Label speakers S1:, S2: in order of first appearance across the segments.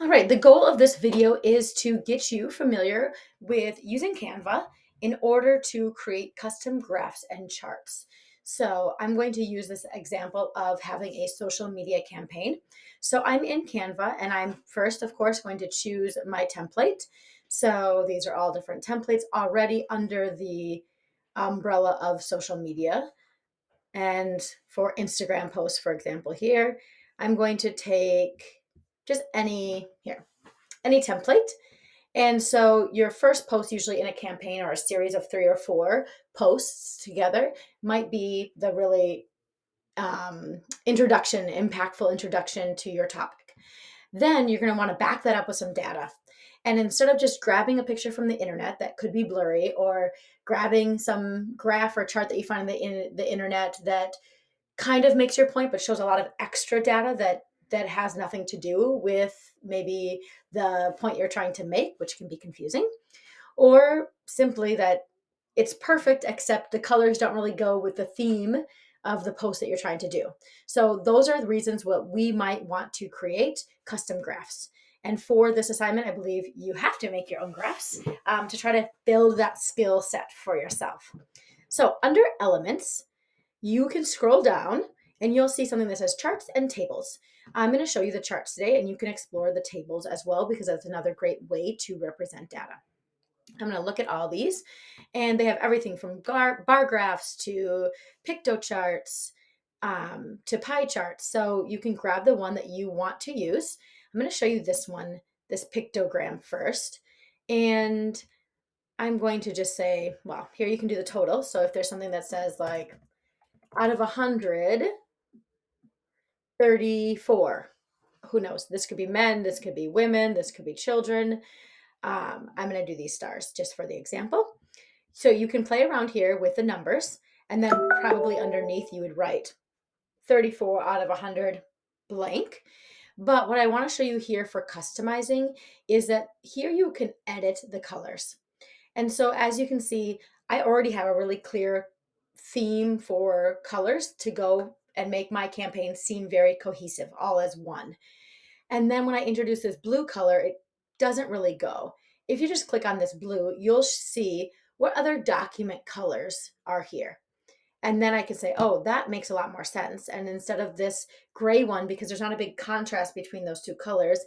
S1: All right, the goal of this video is to get you familiar with using Canva in order to create custom graphs and charts. So I'm going to use this example of having a social media campaign. So I'm in Canva and I'm first, of course, going to choose my template. So these are all different templates already under the umbrella of social media. And for Instagram posts, for example, here, I'm going to take just any template. And so your first post, usually in a campaign or a series of 3 or 4 posts together, might be the really impactful introduction to your topic. Then you're going to want to back that up with some data. And instead of just grabbing a picture from the internet that could be blurry, or grabbing some graph or chart that you find on the internet that kind of makes your point but shows a lot of extra data that has nothing to do with maybe the point you're trying to make, which can be confusing, or simply that it's perfect except the colors don't really go with the theme of the post that you're trying to do. So those are the reasons what we might want to create custom graphs. And for this assignment, I believe you have to make your own graphs to try to build that skill set for yourself. So under elements, you can scroll down and you'll see something that says charts and tables. I'm going to show you the charts today, and you can explore the tables as well because that's another great way to represent data. I'm going to look at all these, and they have everything from bar graphs to picto charts to pie charts. So you can grab the one that you want to use. I'm going to show you this one, this pictogram first. And I'm going to just say, well, here you can do the total. So if there's something that says like out of 100, 34. Who knows? This could be men, this could be women, this could be children. I'm going to do these stars just for the example. So you can play around here with the numbers, and then probably underneath you would write 34 out of 100 blank. But what I want to show you here for customizing is that here you can edit the colors. And so as you can see, I already have a really clear theme for colors to go and make my campaign seem very cohesive, all as one. And then when I introduce this blue color, it doesn't really go. If you just click on this blue, you'll see what other document colors are here. And then I can say, oh, that makes a lot more sense. And instead of this gray one, because there's not a big contrast between those two colors,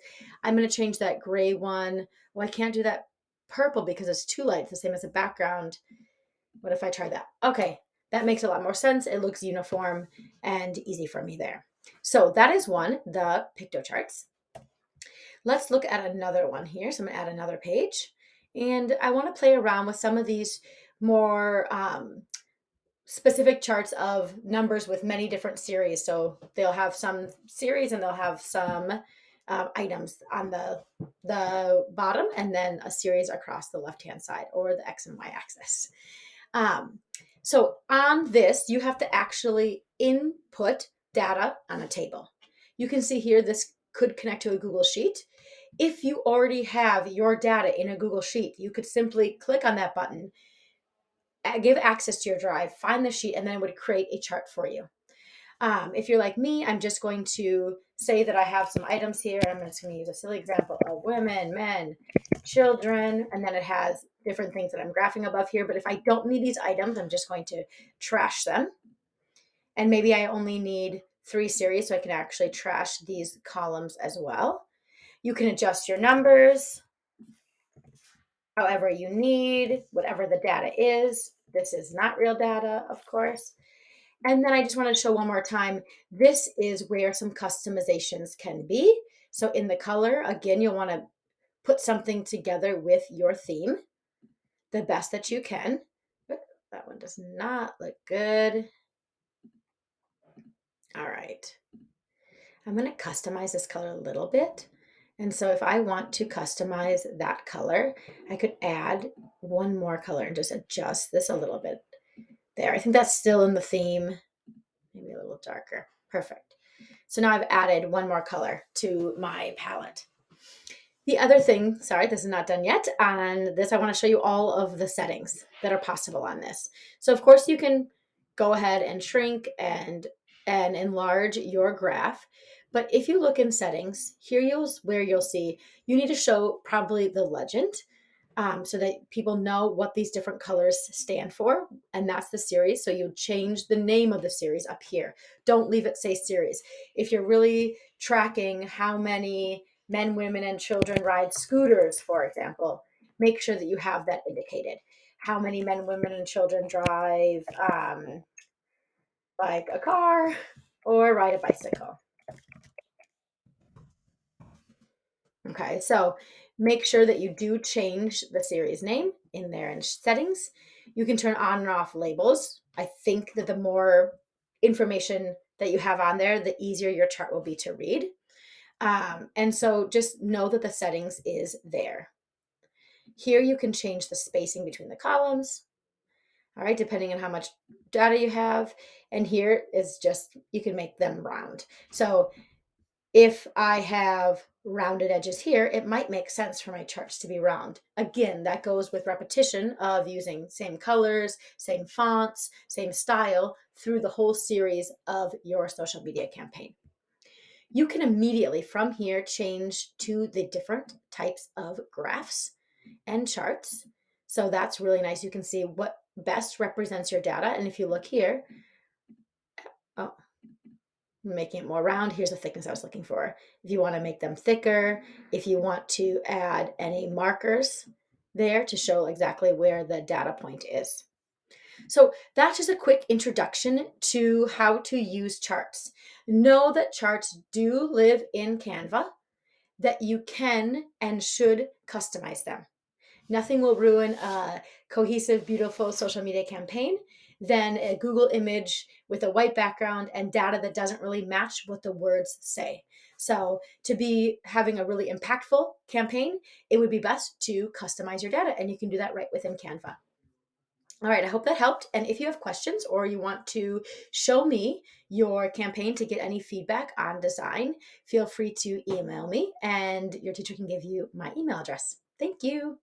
S1: I'm going to change that gray one. Well, I can't do that purple because it's too light. It's the same as the background. What if I try that? Okay, that makes a lot more sense. It looks uniform and easy for me there. So that is one, the pictocharts. Let's look at another one here. So I'm going to add another page. And I want to play around with some of these more specific charts of numbers with many different series. So they'll have some series and they'll have some items on the bottom, and then a series across the left-hand side, or the X and Y axis. So on this, you have to actually input data on a table. You can see here, this could connect to a Google Sheet. If you already have your data in a Google Sheet, you could simply click on that button, give access to your drive, find the sheet, and then it would create a chart for you. If you're like me, I'm just going to say that I have some items here. I'm just going to use a silly example of women, men, children, and then it has different things that I'm graphing above here. But if I don't need these items, I'm just going to trash them. And maybe I only need 3 series, so I can actually trash these columns as well. You can adjust your numbers however you need, whatever the data is. This is not real data, of course. And then I just want to show one more time, this is where some customizations can be. So in the color, again, you'll want to put something together with your theme the best that you can. That one does not look good. All right. I'm going to customize this color a little bit. And so if I want to customize that color, I could add one more color and just adjust this a little bit there. I think that's still in the theme, maybe a little darker. Perfect. So now I've added one more color to my palette. The other thing, sorry, this is not done yet. On this, I want to show you all of the settings that are possible on this. So of course you can go ahead and shrink and enlarge your graph. But if you look in settings, where you'll see you need to show probably the legend, so that people know what these different colors stand for. And that's the series. So you change the name of the series up here. Don't leave it say series. If you're really tracking how many men, women, and children ride scooters, for example, make sure that you have that indicated. How many men, women, and children drive like a car or ride a bicycle. Okay, so make sure that you do change the series name in there in settings. You can turn on and off labels. I think that the more information that you have on there, the easier your chart will be to read. And so just know that the settings is there. Here you can change the spacing between the columns, all right, depending on how much data you have. And here is just, you can make them round. So if I have rounded edges here, it might make sense for my charts to be round. Again, that goes with repetition of using same colors, same fonts, same style through the whole series of your social media campaign. You can immediately from here change to the different types of graphs and charts. So that's really nice. You can see what best represents your data. And if you look here, oh, making it more round, here's the thickness I was looking for. If you want to make them thicker, if you want to add any markers there to show exactly where the data point is. So that's just a quick introduction to how to use charts. Know that charts do live in Canva, that you can and should customize them. Nothing will ruin a cohesive, beautiful social media campaign than a Google image with a white background and data that doesn't really match what the words say. So, to be having a really impactful campaign, it would be best to customize your data, and you can do that right within Canva. All right, I hope that helped. And if you have questions or you want to show me your campaign to get any feedback on design, feel free to email me and your teacher can give you my email address. Thank you.